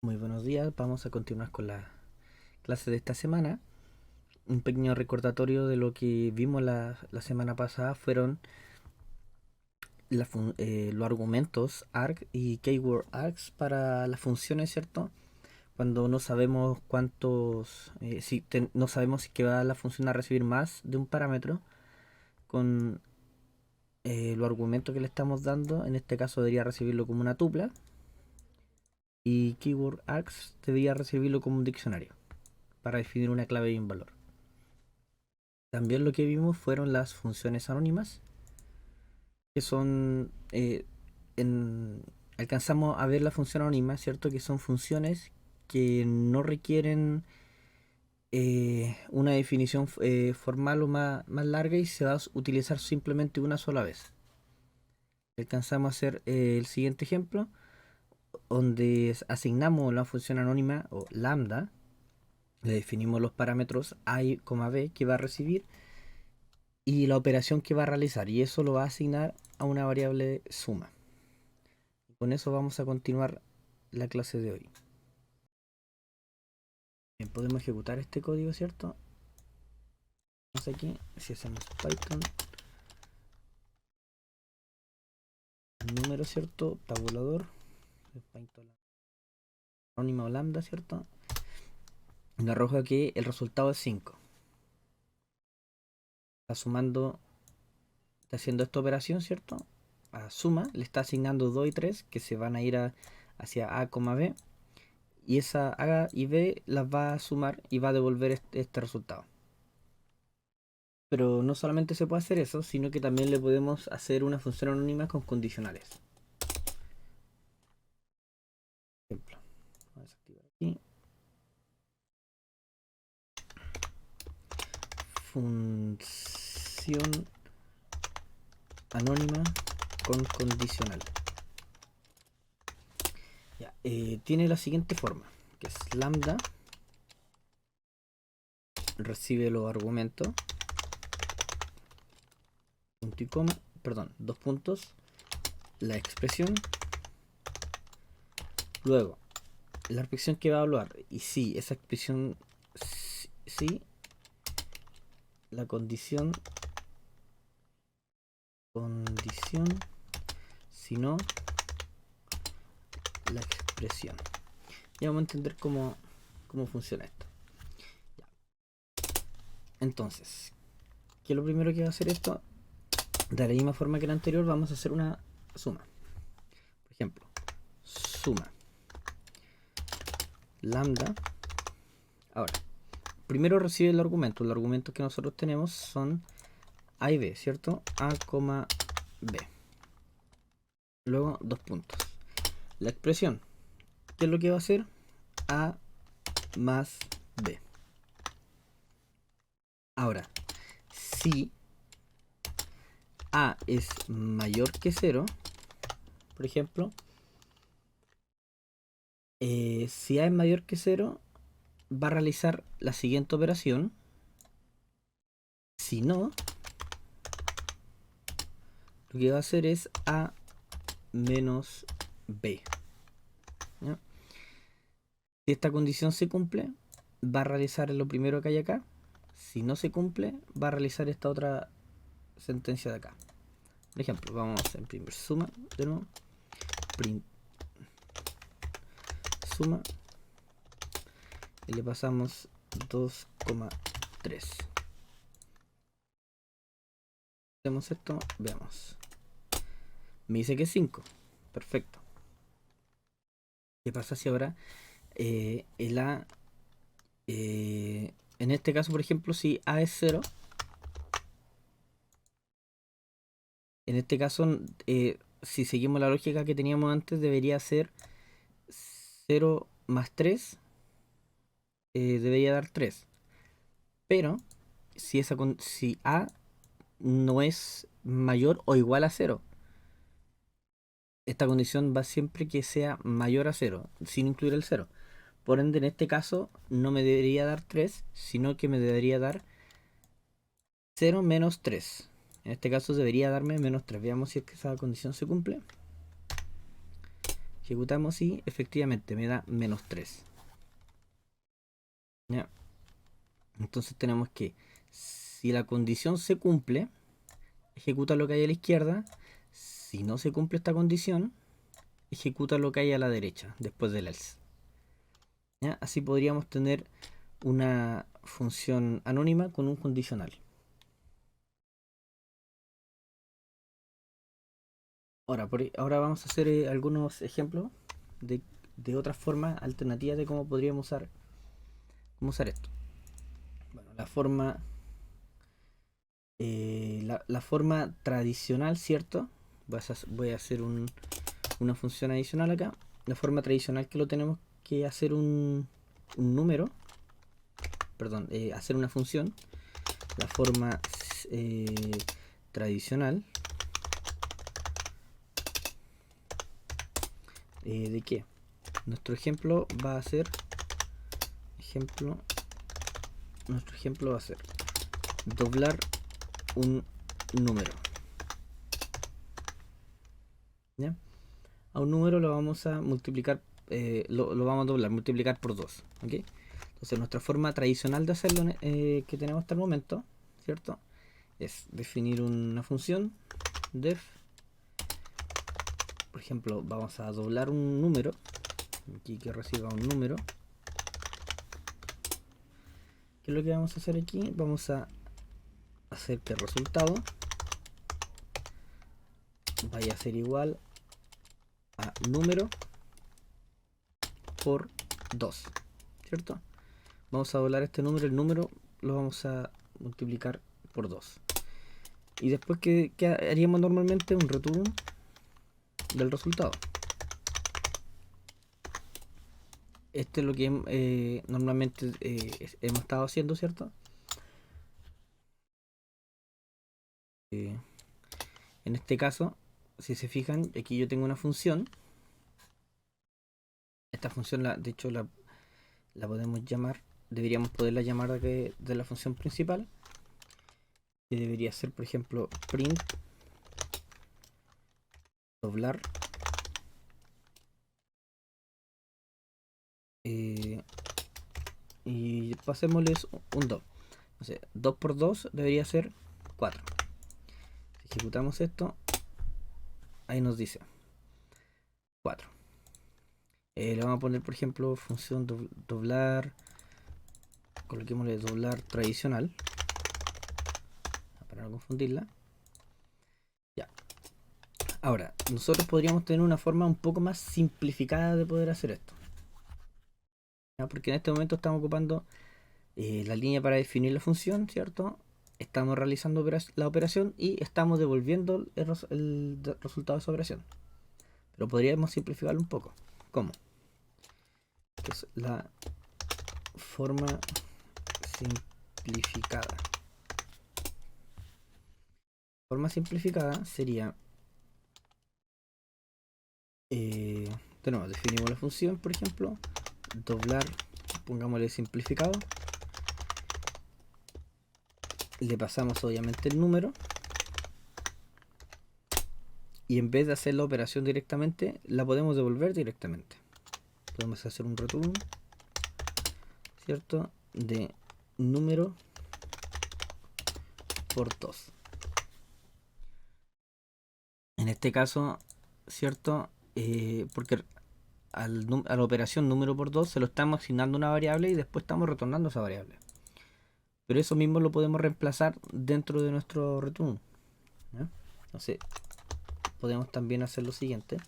Muy buenos días, vamos a continuar con la clase de esta semana. Un pequeño recordatorio de lo que vimos la semana pasada fueron los argumentos arg y keyword args para las funciones, ¿cierto? Cuando no sabemos no sabemos si que va la función a recibir más de un parámetro con los argumentos que le estamos dando. En este caso debería recibirlo como una tupla y keyword args debería recibirlo como un diccionario para definir una clave y un valor. También lo que vimos fueron las funciones anónimas, que son, alcanzamos a ver la función anónima, ¿cierto? Que son funciones que no requieren una definición formal o más larga y se va a utilizar simplemente una sola vez. Alcanzamos a hacer el siguiente ejemplo, donde asignamos la función anónima o lambda, le definimos los parámetros a y, b que va a recibir y la operación que va a realizar, y eso lo va a asignar a una variable suma. Con eso vamos a continuar la clase de hoy. Bien, podemos ejecutar este código, ¿cierto? Vamos aquí, si hacemos Python, número, ¿cierto? Tabulador, anónima o lambda, ¿cierto? Y nos arroja que el resultado es 5. Está sumando, está haciendo esta operación, ¿cierto? A suma, le está asignando 2 y 3 que se van a ir hacia A, B, y esa A y B las va a sumar y va a devolver este resultado. Pero no solamente se puede hacer eso, sino que también le podemos hacer una función anónima con condicionales. Por ejemplo, vamos a desactivar aquí. Función anónima con condicional. Ya, tiene la siguiente forma, que es lambda, recibe los argumentos, punto y coma, perdón, dos puntos, la expresión, luego la expresión que va a evaluar, y si esa expresión, si la condición, si no, la expresión. Ya vamos a entender cómo funciona esto. Ya. Entonces, ¿qué es lo primero que va a hacer esto? De la misma forma que la anterior, vamos a hacer una suma. Por ejemplo, suma lambda. Ahora, primero recibe el argumento. Los argumentos que nosotros tenemos son A y B, ¿cierto? A, B. Luego, dos puntos. La expresión, ¿qué es lo que va a hacer? A más B. Ahora, si A es mayor que 0, por ejemplo, si A es mayor que 0, va a realizar la siguiente operación. Si no, lo que va a hacer es A menos B. ¿Ya? Si esta condición se cumple, va a realizar lo primero que hay acá. Si no se cumple, va a realizar esta otra sentencia de acá. Por ejemplo, vamos a imprimir suma de nuevo. Print suma. Y le pasamos 2,3. Hacemos esto, veamos. Me dice que es 5. Perfecto. ¿Qué pasa si ahora el A, en este caso, por ejemplo, si A es 0, en este caso, si seguimos la lógica que teníamos antes, debería ser 0 más 3, debería dar 3. Pero si A no es mayor o igual a 0, esta condición va siempre que sea mayor a 0, sin incluir el 0. Por ende, en este caso, no me debería dar 3, sino que me debería dar 0 menos 3. En este caso debería darme menos 3. Veamos si es que esa condición se cumple. Ejecutamos y efectivamente me da menos 3. ¿Ya? Entonces tenemos que, si la condición se cumple, ejecuta lo que hay a la izquierda. Si no se cumple esta condición, ejecuta lo que hay a la derecha, después del else. ¿Ya? Así podríamos tener una función anónima con un condicional. Ahora vamos a hacer algunos ejemplos de, de otras formas alternativas de cómo podríamos cómo usar esto. Bueno, la forma tradicional, ¿cierto? Voy a hacer una función adicional acá. La forma tradicional que lo tenemos que hacer un número, perdón, hacer una función. La forma eh, tradicional ¿de qué? Nuestro ejemplo va a ser nuestro ejemplo va a ser doblar un número. ¿Ya? A un número lo vamos a multiplicar, lo vamos a doblar, multiplicar por 2. ¿Ok? Entonces nuestra forma tradicional de hacerlo que tenemos hasta el momento, ¿cierto? Es definir una función def, por ejemplo, vamos a doblar un número, aquí que reciba un número. ¿Qué es lo que vamos a hacer aquí? Vamos a hacer que el resultado vaya a ser igual a número por 2, ¿cierto? Vamos a doblar este número, el número lo vamos a multiplicar por 2. Y después, ¿qué haríamos normalmente? Un return del resultado. Este es lo que normalmente hemos estado haciendo, ¿cierto? Eh, en este caso, si se fijan, aquí yo tengo una función. Esta función, de hecho, la podemos llamar, deberíamos poderla llamar de la función principal, que debería ser, por ejemplo, print doblar y pasémosles un 2. O sea, 2 por 2 debería ser 4. Si ejecutamos esto, ahí nos dice 4. Le vamos a poner, por ejemplo, función doblar, coloquémosle doblar tradicional, para no confundirla. Ya. Ahora, nosotros podríamos tener una forma un poco más simplificada de poder hacer esto. ¿Ya? Porque en este momento estamos ocupando la línea para definir la función, ¿cierto? Estamos realizando la operación y estamos devolviendo el resultado de esa operación. Pero podríamos simplificarlo un poco. ¿Cómo? Que es la forma simplificada. Forma simplificada sería de nuevo, definimos la función, por ejemplo, doblar, pongámosle simplificado, le pasamos obviamente el número y en vez de hacer la operación directamente, la podemos devolver directamente. Podemos hacer un return, ¿cierto? De número por 2. En este caso, ¿cierto? Porque a la operación número por 2 se lo estamos asignando una variable y después estamos retornando esa variable. Pero eso mismo lo podemos reemplazar dentro de nuestro return. ¿Ya? Entonces, podemos también hacer lo siguiente.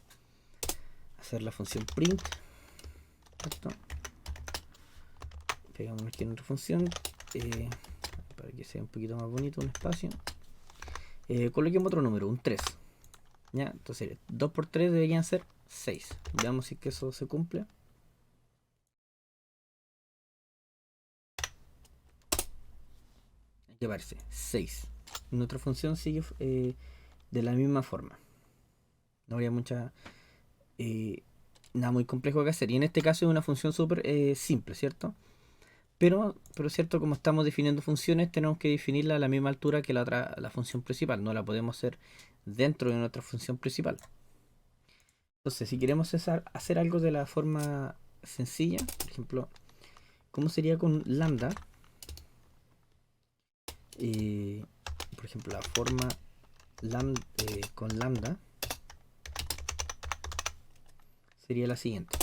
Hacer la función print. ¿Cierto? Pegamos aquí en otra función. Para que sea un poquito más bonito, un espacio. Coloquemos otro número, un 3. ¿Ya? Entonces, 2 por 3 deberían ser 6. Veamos si es que eso se cumple. Aquí aparece 6. Nuestra función sigue de la misma forma. No habría nada muy complejo que hacer. Y en este caso es una función súper simple, ¿cierto? Pero cierto, como estamos definiendo funciones, tenemos que definirla a la misma altura que la función principal. No la podemos hacer dentro de nuestra función principal. Entonces, si queremos hacer algo de la forma sencilla, por ejemplo, ¿cómo sería con lambda? Por ejemplo, la forma con lambda sería la siguiente.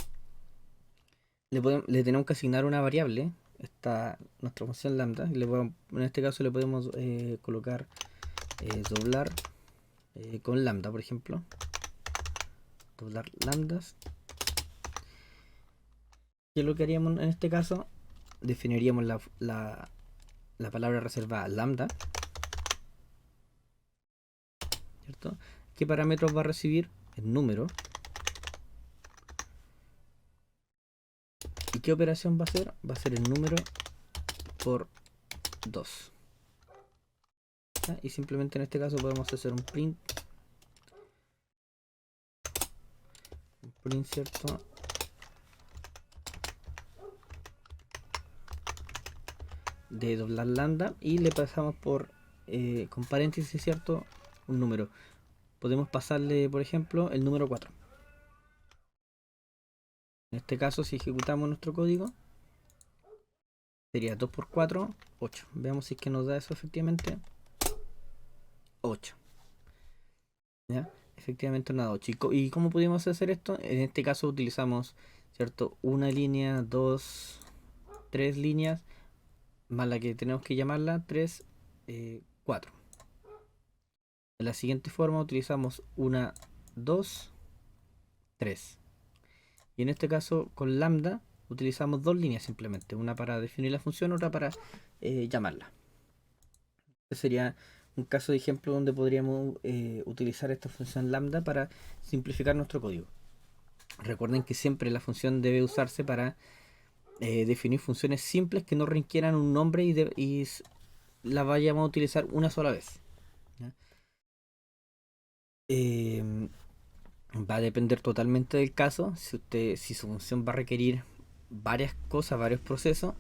Le tenemos que asignar una variable, esta nuestra función lambda, en este caso le podemos colocar doblar con lambda, por ejemplo. Doblar lambdas. ¿Qué es lo que haríamos en este caso? Definiríamos la palabra reservada lambda, ¿cierto? ¿Qué parámetros va a recibir? El número. ¿Y qué operación va a hacer? Va a ser el número por 2. ¿Ya? Y simplemente en este caso podemos hacer un print, ¿cierto? De doblar lambda y le pasamos por con paréntesis, ¿cierto? Un número. Podemos pasarle, por ejemplo, el número 4. En este caso, si ejecutamos nuestro código, sería 2 por 4, 8. Veamos si es que nos da eso efectivamente. 8. ¿Ya? Efectivamente nos da 8. ¿Y cómo pudimos hacer esto? En este caso utilizamos, ¿cierto? Una línea, 2, 3 líneas, más la que tenemos que llamarla, 3, 4. De la siguiente forma utilizamos una, 2, 3. Y en este caso con lambda utilizamos dos líneas simplemente, una para definir la función, otra para llamarla. Este sería un caso de ejemplo donde podríamos utilizar esta función lambda para simplificar nuestro código. Recuerden que siempre la función debe usarse para definir funciones simples que no requieran un nombre y la vayamos a utilizar una sola vez. ¿Ya? Va a depender totalmente del caso. Si su función va a requerir varias cosas, varios procesos,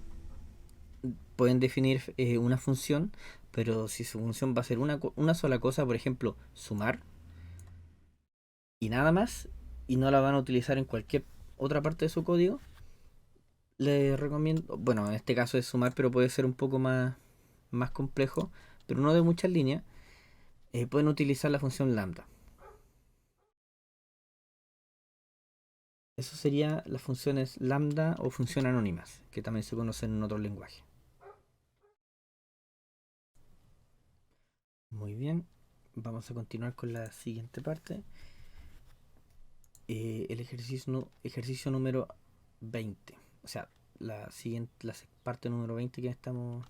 pueden definir una función, pero si su función va a ser una sola cosa, por ejemplo, sumar y nada más, y no la van a utilizar en cualquier otra parte de su código, les recomiendo, bueno, en este caso es sumar, pero puede ser un poco más complejo, pero no de muchas líneas, pueden utilizar la función lambda. Eso sería las funciones lambda o función anónimas, que también se conocen en otro lenguaje. Muy bien, vamos a continuar con la siguiente parte. El ejercicio número 20. O sea, la parte número 20 que estamos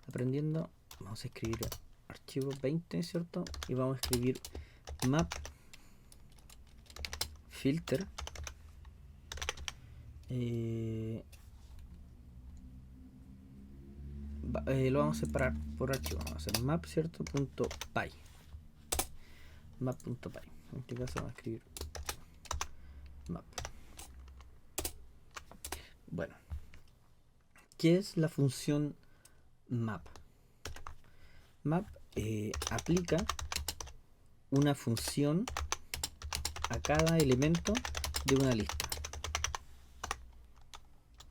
aprendiendo. Vamos a escribir archivo 20, ¿cierto? Y vamos a escribir map filter. Lo vamos a separar por archivo. Vamos a hacer map, ¿cierto? .py. Map.py. En este caso vamos a escribir map. Bueno, ¿qué es la función map? Map aplica una función a cada elemento de una lista.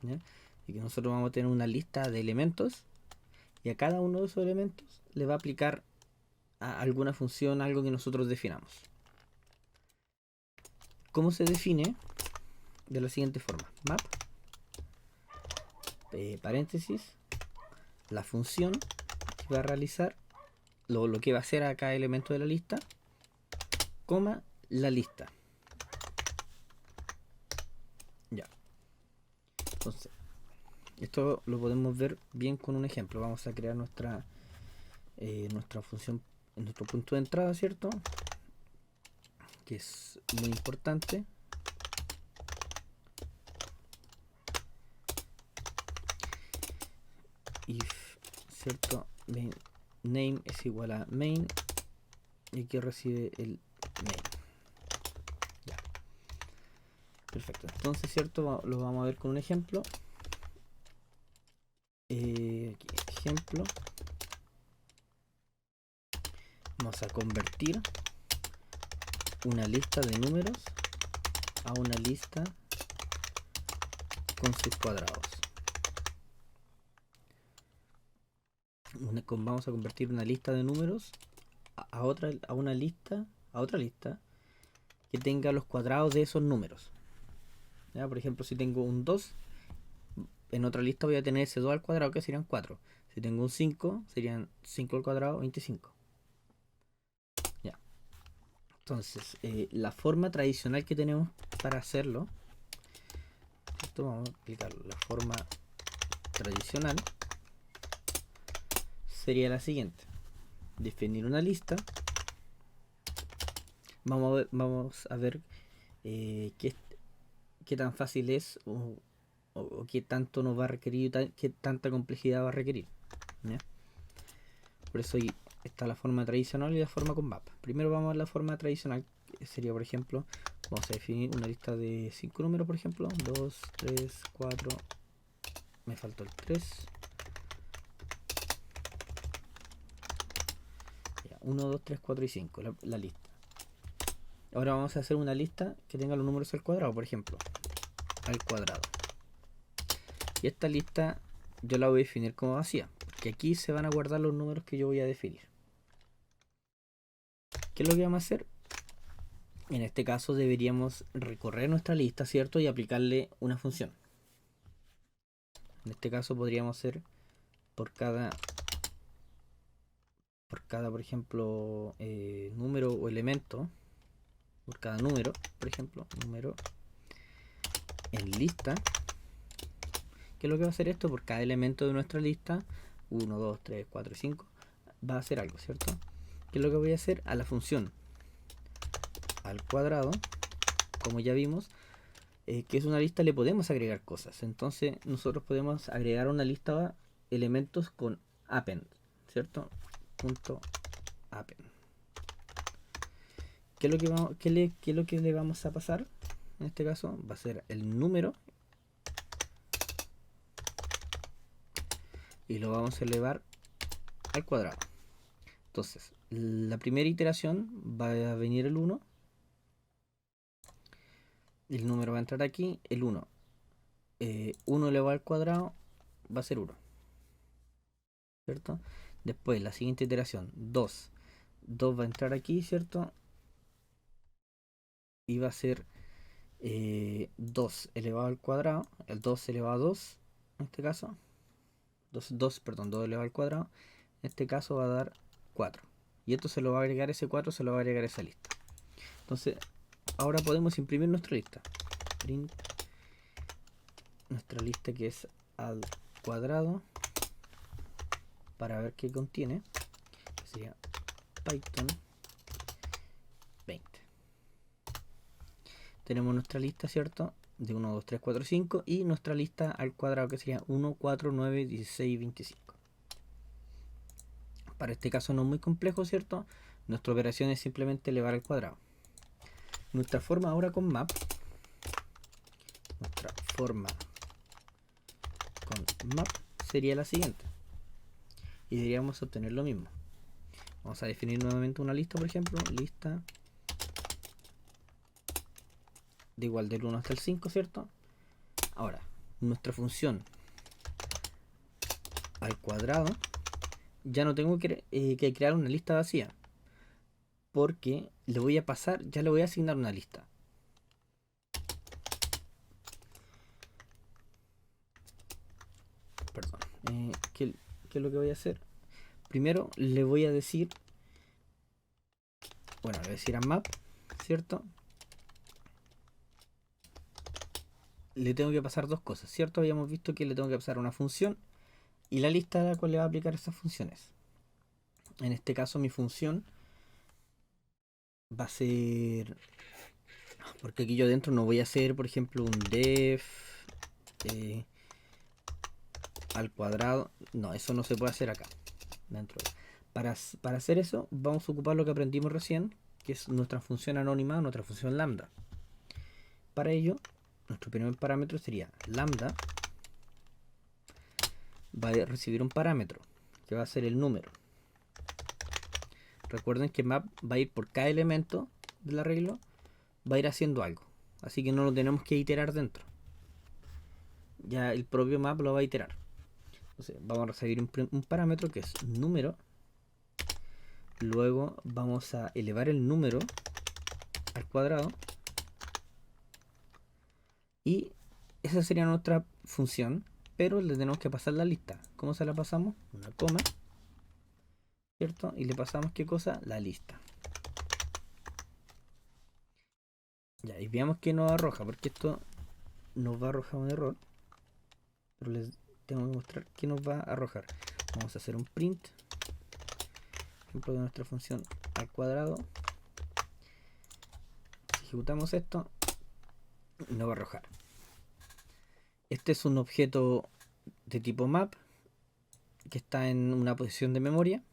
¿Ya? Y que nosotros vamos a tener una lista de elementos y a cada uno de esos elementos le va a aplicar a alguna función, algo que nosotros definamos. ¿Cómo se define? De la siguiente forma: map paréntesis la función que va a realizar lo que va a hacer a cada elemento de la lista, coma la lista. Ya. Entonces, esto lo podemos ver bien con un ejemplo. Vamos a crear nuestra función en nuestro punto de entrada, ¿cierto? Que es muy importante. If, ¿cierto? Name es igual a main y que recibe el main. Ya. Perfecto. Entonces, ¿cierto? Lo vamos a ver con un ejemplo. Aquí, ejemplo. Vamos a convertir una lista de números a una lista con sus cuadrados. Vamos a convertir una lista de números a otra lista que tenga los cuadrados de esos números. ¿Ya? Por ejemplo, si tengo un 2, en otra lista voy a tener ese 2 al cuadrado, que serían 4. Si tengo un 5, serían 5 al cuadrado, 25. Ya. Entonces, la forma tradicional que tenemos para hacerlo, esto vamos a aplicarlo. La forma tradicional sería la siguiente: definir una lista. Vamos a ver qué tan fácil es o qué tanto nos va a requerir, qué tanta complejidad va a requerir. ¿Ya? Por eso ahí está la forma tradicional y la forma con map. Primero vamos a la forma tradicional, que sería, por ejemplo, vamos a definir una lista de 5 números, por ejemplo, 2, 3, 4, me faltó el 3. 1, 2, 3, 4 y 5, la lista. Ahora vamos a hacer una lista que tenga los números al cuadrado, por ejemplo, al cuadrado. Y esta lista yo la voy a definir como vacía, porque aquí se van a guardar los números que yo voy a definir. ¿Qué es lo que vamos a hacer? En este caso deberíamos recorrer nuestra lista, ¿cierto? Y aplicarle una función. En este caso podríamos hacer por cada, por ejemplo, número o elemento, por cada número, por ejemplo, número en lista. ¿Qué es lo que va a hacer esto? Por cada elemento de nuestra lista, 1, 2, 3, 4 y 5, va a hacer algo, ¿cierto? ¿Qué es lo que voy a hacer? A la función al cuadrado, como ya vimos, que es una lista, le podemos agregar cosas. Entonces nosotros podemos agregar una lista elementos con append, ¿cierto? Punto append. ¿Qué es lo que le vamos a pasar? En este caso va a ser el número y lo vamos a elevar al cuadrado. Entonces, la primera iteración va a venir el 1. El número va a entrar aquí, el 1. 1 elevado al cuadrado va a ser 1. ¿Cierto? Después, la siguiente iteración, 2. 2 va a entrar aquí, ¿cierto? Y va a ser 2 elevado al cuadrado, el 2 elevado a 2, en este caso. 2 elevado al cuadrado, en este caso va a dar 4. Y esto se lo va a agregar, ese 4 se lo va a agregar a esa lista. Entonces, ahora podemos imprimir nuestra lista. Print nuestra lista, que es al cuadrado, para ver qué contiene, que sería Python 20. Tenemos nuestra lista, ¿cierto? De 1, 2, 3, 4, 5 y nuestra lista al cuadrado, que sería 1, 4, 9, 16 y 25. Para este caso no es muy complejo, ¿cierto? Nuestra operación es simplemente elevar al cuadrado. Nuestra forma ahora con map, nuestra forma con map sería la siguiente. Y deberíamos obtener lo mismo. Vamos a definir nuevamente una lista, por ejemplo, lista de igual del 1 hasta el 5, ¿cierto? Ahora, nuestra función al cuadrado, ya no tengo que crear una lista vacía, porque le voy a pasar, ya le voy a asignar una lista. Perdón. ¿Qué es lo que voy a hacer? Primero le voy a decir, bueno, le voy a decir a map, ¿cierto? Le tengo que pasar dos cosas, ¿cierto? Habíamos visto que le tengo que pasar una función y la lista a la cual le va a aplicar esas funciones. En este caso mi función va a ser, porque aquí yo dentro no voy a hacer, por ejemplo, un def al cuadrado. No, eso no se puede hacer acá dentro. Para hacer eso vamos a ocupar lo que aprendimos recién, que es nuestra función anónima, nuestra función lambda. Para ello, nuestro primer parámetro sería lambda va a recibir un parámetro que va a ser el número. Recuerden que map va a ir por cada elemento del arreglo, va a ir haciendo algo. así que no lo tenemos que iterar dentro. Ya el propio map lo va a iterar. Entonces vamos a recibir un parámetro que es número. Luego vamos a elevar el número al cuadrado. Y esa sería nuestra función, pero le tenemos que pasar la lista. ¿Cómo se la pasamos? Una coma, ¿cierto? Y le pasamos, ¿qué cosa? La lista. Ya, y veamos que nos arroja, porque esto nos va a arrojar un error. Pero les tengo que mostrar qué nos va a arrojar. Vamos a hacer un print, ejemplo de nuestra función al cuadrado. Si ejecutamos esto, nos va a arrojar. Este es un objeto de tipo map que está en una posición de memoria,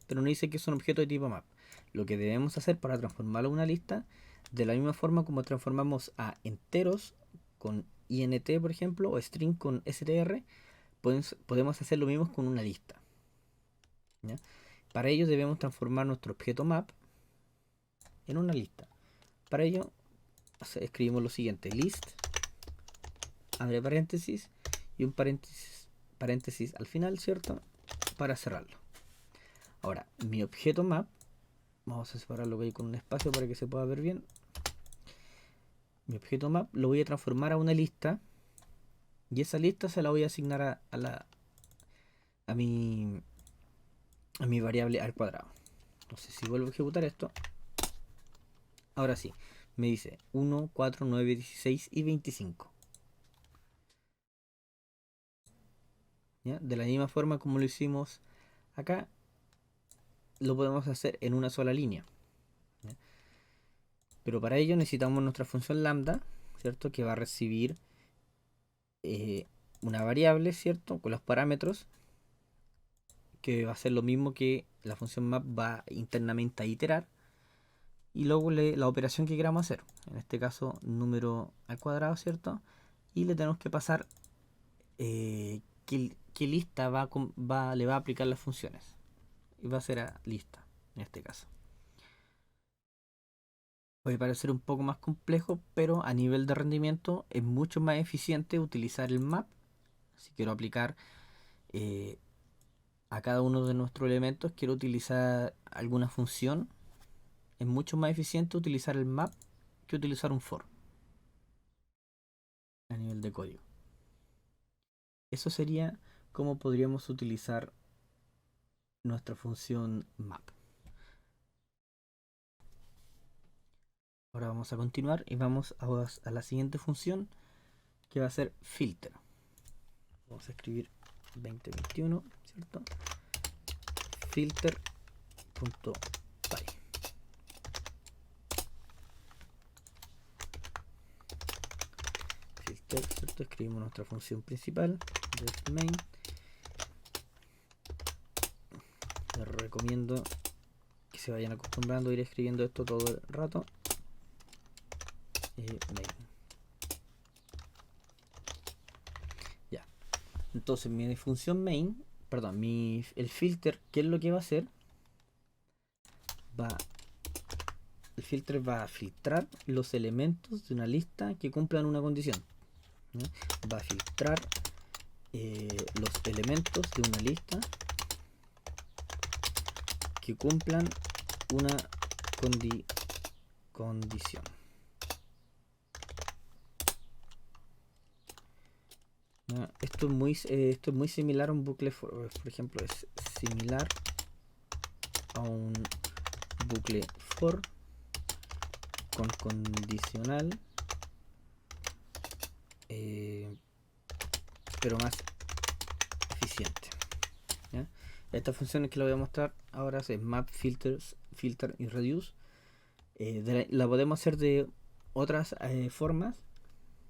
pero no dice que es un objeto de tipo map. Lo que debemos hacer para transformarlo en una lista, de la misma forma como transformamos a enteros con int, por ejemplo, o string con str, podemos hacer lo mismo con una lista. ¿Ya? Para ello debemos transformar nuestro objeto map en una lista. Para ello escribimos lo siguiente: list, abre paréntesis, y un paréntesis al final, ¿cierto? Para cerrarlo. Ahora, mi objeto map, vamos a separarlo ahí con un espacio para que se pueda ver bien. Mi objeto map lo voy a transformar a una lista, y esa lista se la voy a asignar a mi variable al cuadrado. Entonces, si vuelvo a ejecutar esto, ahora sí, me dice 1, 4, 9, 16 y 25. ¿Ya? De la misma forma como lo hicimos acá, lo podemos hacer en una sola línea. ¿Ya? Pero para ello necesitamos nuestra función lambda, ¿cierto? Que va a recibir una variable, ¿cierto? Con los parámetros, que va a ser lo mismo que la función map va internamente a iterar. Y luego la operación que queramos hacer. En este caso, número al cuadrado, ¿cierto? Y le tenemos que pasar qué lista le va a aplicar las funciones. Y va a ser a lista, en este caso. Puede parecer un poco más complejo, pero a nivel de rendimiento es mucho más eficiente utilizar el map. Si quiero aplicar eh, a cada uno de nuestros elementos, quiero utilizar alguna función, es mucho más eficiente utilizar el map que utilizar un for a nivel de código. Eso sería cómo podríamos utilizar nuestra función map. Ahora vamos a continuar y vamos a la siguiente función, que va a ser filter. Vamos a escribir 2021, ¿cierto? Filter.py. Filter, ¿cierto? Escribimos nuestra función principal, main. Les recomiendo que se vayan acostumbrando a ir escribiendo esto todo el rato. Main. Ya. Entonces mi función main, perdón, el filter, ¿qué es lo que va a hacer? El filter va a filtrar los elementos de una lista que cumplan una condición. ¿No? Va a filtrar los elementos de una lista que cumplan una condición. ¿No? Esto es muy similar a un bucle for, por ejemplo, es similar a un bucle for con condicional, pero más eficiente. ¿Ya? Estas funciones que le voy a mostrar ahora es map, filter y reduce. La podemos hacer de otras formas,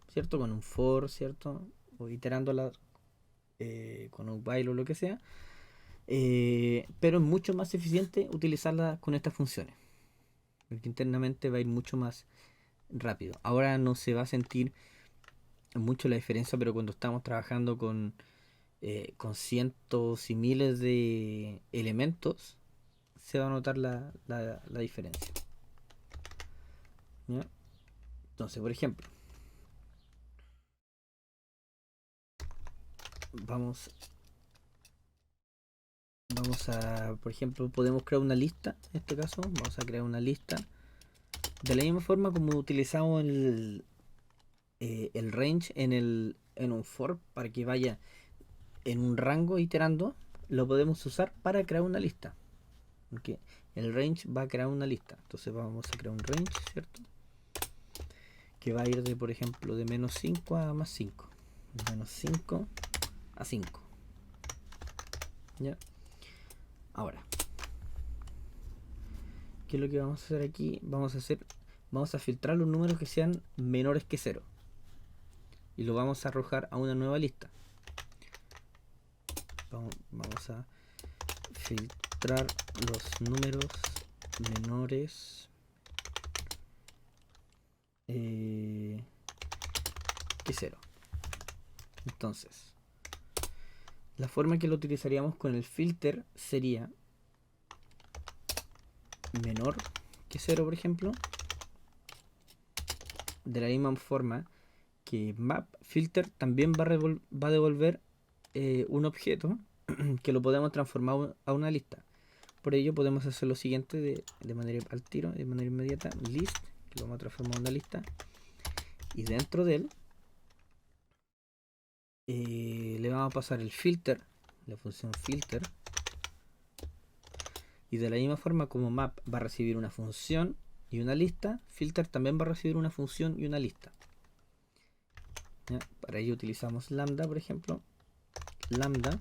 ¿cierto? Con un for, ¿cierto? O iterándola con un while o lo que sea. Pero es mucho más eficiente utilizarla con estas funciones, porque internamente va a ir mucho más rápido. Ahora no se va a sentir mucho la diferencia, pero cuando estamos trabajando con cientos y miles de elementos, se va a notar la diferencia. ¿Ya? Entonces, por ejemplo, vamos, por ejemplo, podemos crear una lista. En este caso, vamos a crear una lista. De la misma forma como utilizamos el range en un for para que vaya en un rango iterando, lo podemos usar para crear una lista. Porque el range va a crear una lista. Entonces vamos a crear un range, ¿cierto? Que va a ir de, por ejemplo, de menos 5 a más 5. De menos 5 a 5. ¿Ya? Ahora, ¿qué es lo que vamos a hacer aquí? Vamos a filtrar los números que sean menores que 0. Y lo vamos a arrojar a una nueva lista. Vamos a filtrar los números menores que 0. Entonces, la forma que lo utilizaríamos con el filter sería menor que 0, por ejemplo. De la misma forma que map filter también va a devolver un objeto que lo podemos transformar a una lista. Por ello podemos hacer lo siguiente de manera al tiro, de manera inmediata, list, que lo vamos a transformar a una lista, y dentro de él le vamos a pasar el filter, la función filter, y de la misma forma como map va a recibir una función y una lista, filter también va a recibir una función y una lista. ¿Ya? Para ello utilizamos lambda, por ejemplo, lambda,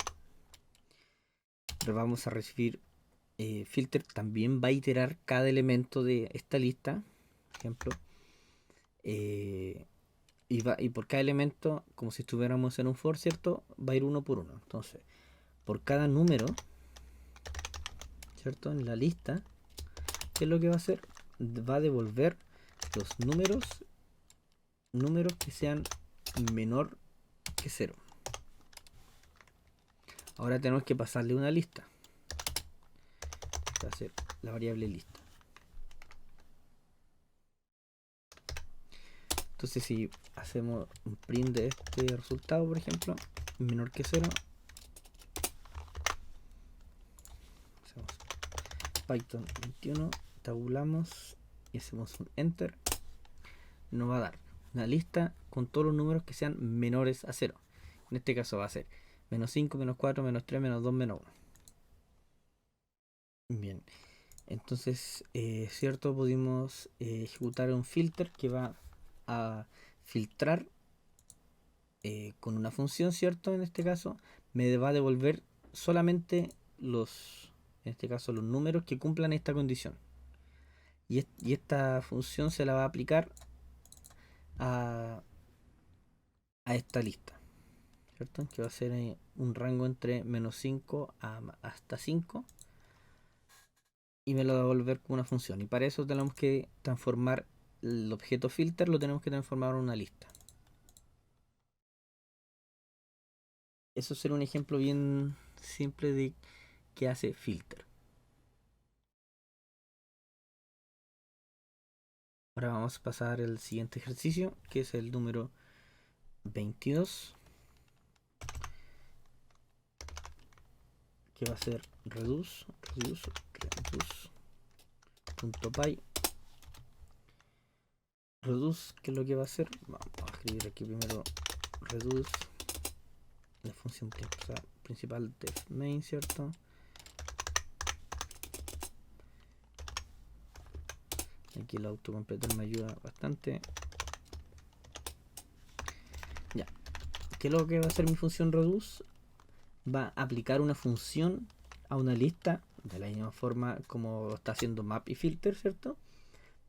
pero vamos a recibir filter también va a iterar cada elemento de esta lista, por ejemplo, y por cada elemento, como si estuviéramos en un for, ¿cierto? Va a ir uno por uno. Entonces, por cada número, ¿cierto? En la lista, ¿qué es lo que va a hacer? Va a devolver los números que sean menor que 0. Ahora tenemos que pasarle una lista. Va a ser la variable lista. Entonces si hacemos un print de este resultado, por ejemplo, menor que 0, hacemos Python 21, tabulamos y hacemos un enter, nos va a dar una lista con todos los números que sean menores a 0. En este caso va a ser menos 5, menos 4, menos 3, menos 2, menos 1. Bien, entonces, cierto, pudimos ejecutar un filter que va a filtrar con una función, ¿cierto? En este caso, me va a devolver solamente en este caso, los números que cumplan esta condición. Y esta función se la va a aplicar a, a esta lista, ¿cierto? Que va a ser un rango entre menos 5 hasta 5. Y me lo va a devolver con una función. Y para eso tenemos que transformar el objeto filter, lo tenemos que transformar en una lista. Eso será un ejemplo bien simple de qué hace filter. Ahora vamos a pasar al siguiente ejercicio, que es el número 22, que va a ser reduce.py. Reduce, ¿qué es lo que va a hacer? Vamos a escribir aquí primero reduce, la función principal de main, ¿cierto? Aquí el autocompletar me ayuda bastante. Ya. ¿Qué es lo que va a hacer mi función reduce? Va a aplicar una función a una lista de la misma forma como está haciendo map y filter, ¿cierto?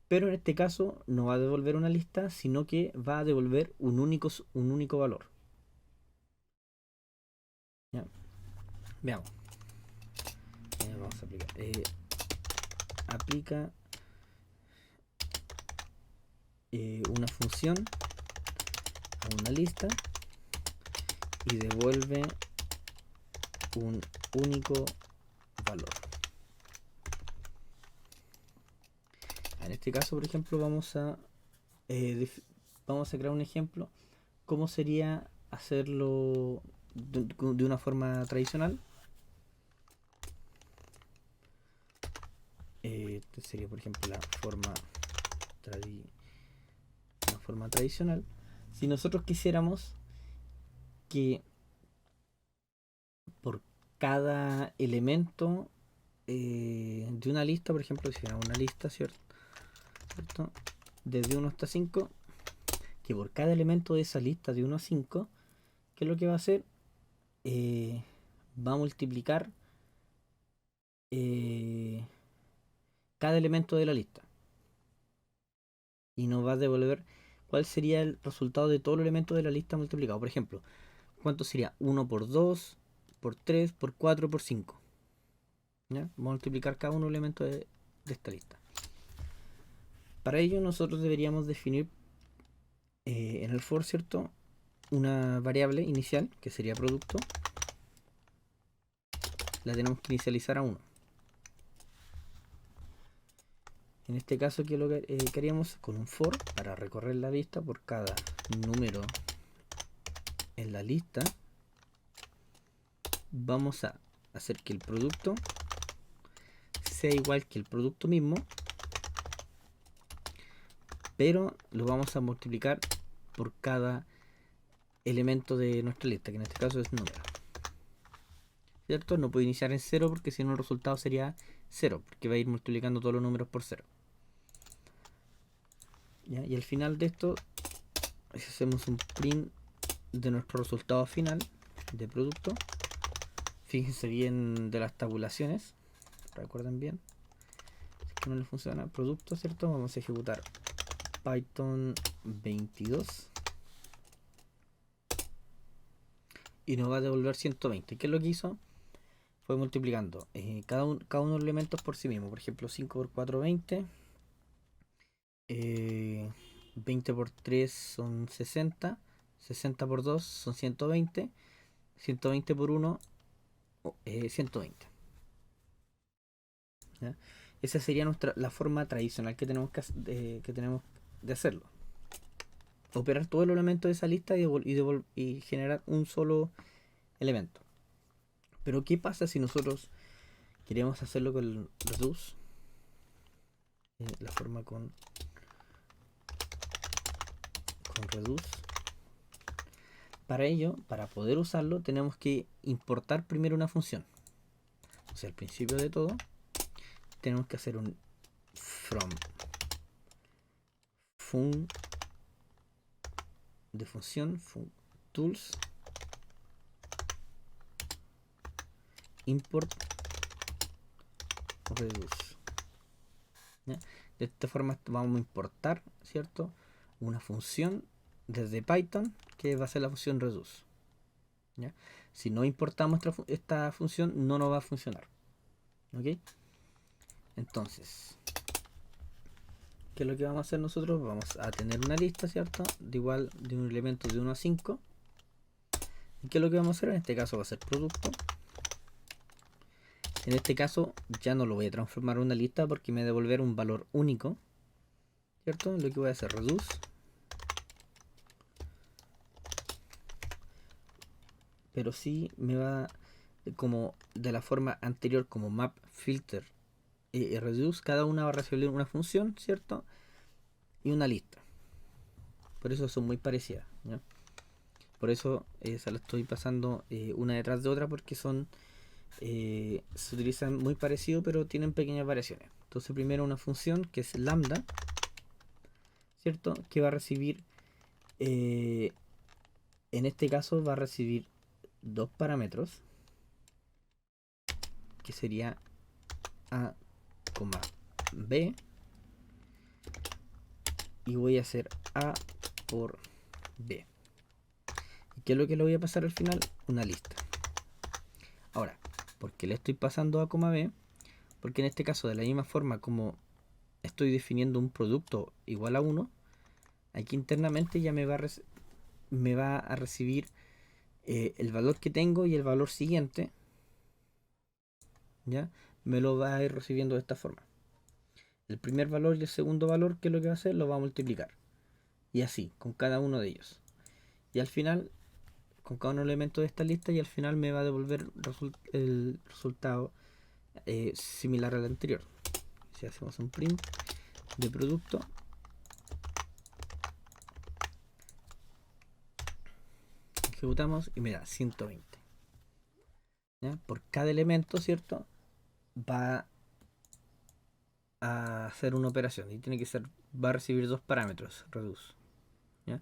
Pero en este caso no va a devolver una lista, sino que va a devolver un único valor. ¿Ya? Veamos. Vamos a aplicar. Aplica una función a una lista y devuelve un único valor. En este caso, por ejemplo, vamos a vamos a crear un ejemplo. ¿Cómo sería hacerlo de una forma tradicional? Este sería, por ejemplo, la forma tradicional. Si nosotros quisiéramos que por cada elemento de una lista, por ejemplo, si era una lista, ¿cierto? Desde 1 hasta 5, que por cada elemento de esa lista de 1 a 5, ¿qué es lo que va a hacer? Va a multiplicar eh, cada elemento de la lista y nos va a devolver cuál sería el resultado de todos los elementos de la lista multiplicado. Por ejemplo, ¿cuánto sería? 1 por 2, por 3, por 4, por 5. ¿Ya? Vamos a multiplicar cada uno de los elementos de esta lista. Para ello nosotros deberíamos definir en el for, ¿cierto? Una variable inicial que sería producto. La tenemos que inicializar a 1. En este caso, ¿qué es lo que haríamos? Con un for para recorrer la lista por cada número en la lista. Vamos a hacer que el producto sea igual que el producto mismo, pero lo vamos a multiplicar por cada elemento de nuestra lista, que en este caso es número. ¿Cierto? No puede iniciar en 0 porque si no el resultado sería 0, porque va a ir multiplicando todos los números por 0. ¿Ya? Y al final de esto, hacemos un print de nuestro resultado final de producto. Fíjense bien de las tabulaciones, recuerden bien. Si es que no le funciona producto, ¿cierto? Vamos a ejecutar Python 22 y nos va a devolver 120. ¿Qué es lo que hizo? Fue multiplicando cada uno de los elementos por sí mismo. Por ejemplo, 5 por 4, 20. 20 por 3 son 60. 60 por 2 son 120. 120 por 1, 120. ¿Ya? Esa sería la forma tradicional que tenemos que tenemos de hacerlo. Operar todos los elementos de esa lista y generar un solo elemento. Pero ¿qué pasa si nosotros queremos hacerlo con el reduce? La forma con reduce. Para ello, para poder usarlo, tenemos que importar primero una función. O sea, al principio de todo, tenemos que hacer un from fun de función tools import reduce. ¿Ya? De esta forma vamos a importar, ¿cierto? Una función desde Python que va a ser la función reduce. ¿Ya? Si no importamos esta función, no nos va a funcionar. ¿Ok? Entonces, ¿qué es lo que vamos a hacer nosotros? Vamos a tener una lista, ¿cierto? De un elemento de 1 a 5. ¿Y qué es lo que vamos a hacer? En este caso va a ser producto. En este caso ya no lo voy a transformar en una lista porque me va a devolver un valor único, ¿cierto? Lo que voy a hacer reduce. Pero sí me va como de la forma anterior, como map filter reduce. Cada una va a recibir una función, ¿cierto? Y una lista. Por eso son muy parecidas, ¿ya? Por eso se la estoy pasando una detrás de otra porque se utilizan muy parecido pero tienen pequeñas variaciones. Entonces primero una función que es lambda, ¿cierto? Que va a recibir, en este caso va a recibir dos parámetros que sería a, b, y voy a hacer a por b. ¿Y qué es lo que le voy a pasar al final? Una lista. Ahora, ¿por qué le estoy pasando a, b? Porque en este caso, de la misma forma como estoy definiendo un producto igual a 1, aquí internamente ya me va a recibir el valor que tengo y el valor siguiente, ¿ya? Me lo va a ir recibiendo de esta forma. El primer valor y el segundo valor, ¿qué es lo que va a hacer? Lo va a multiplicar. y así, con cada uno de ellos. Y al final, con cada uno de los elementos de esta lista, y al final me va a devolver el resultado similar al anterior. Si hacemos un print de producto, ejecutamos y me da 120. ¿Ya? Por cada elemento, ¿cierto? Va a hacer una operación y tiene que ser, va a recibir dos parámetros, reduce, ¿ya?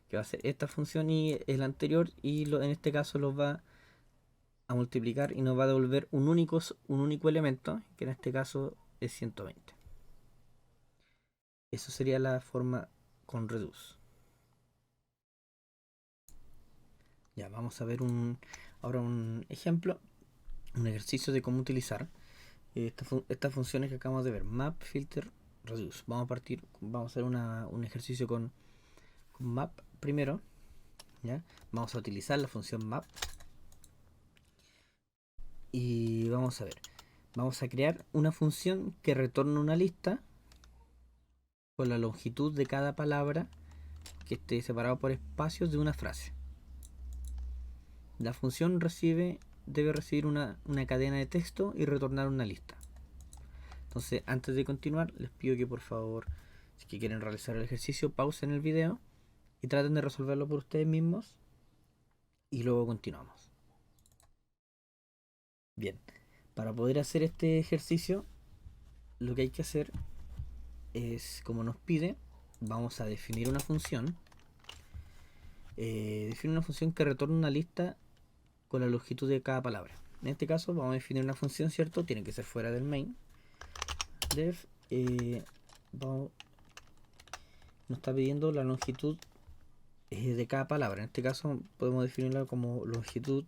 Que va a ser esta función y el anterior, y en este caso los va a multiplicar y nos va a devolver un único elemento, que en este caso es 120. Eso sería la forma con reduce. Ya, vamos a ver ahora un ejemplo, un ejercicio de cómo utilizar estas funciones que acabamos de ver: map, filter, reduce. Vamos a hacer un ejercicio con map primero, ¿ya? Vamos a utilizar la función map y vamos a ver, vamos a crear una función que retorne una lista con la longitud de cada palabra que esté separado por espacios de una frase. La función debe recibir una cadena de texto y retornar una lista. Entonces, antes de continuar, les pido que por favor, si que quieren realizar el ejercicio, pausen el video y traten de resolverlo por ustedes mismos y luego continuamos. Bien, para poder hacer este ejercicio, lo que hay que hacer es, como nos pide, vamos a definir una función. Definir una función que retorne una lista con la longitud de cada palabra. En este caso vamos a definir una función, ¿cierto? Tiene que ser fuera del main. Def nos está pidiendo la longitud de cada palabra. En este caso podemos definirla como longitud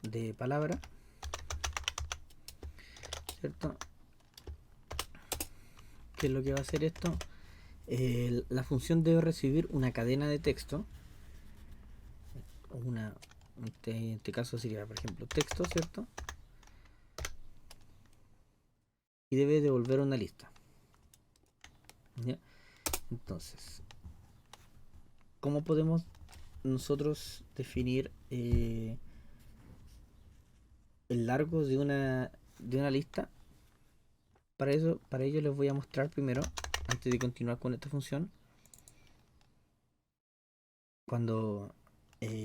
de palabra, ¿cierto? ¿Qué es lo que va a hacer esto? La función debe recibir una cadena de texto, en este caso sería, por ejemplo, texto, ¿cierto? Y debe devolver una lista, ¿ya? Entonces, ¿cómo podemos nosotros definir el largo de una lista? Para ello les voy a mostrar primero, antes de continuar con esta función,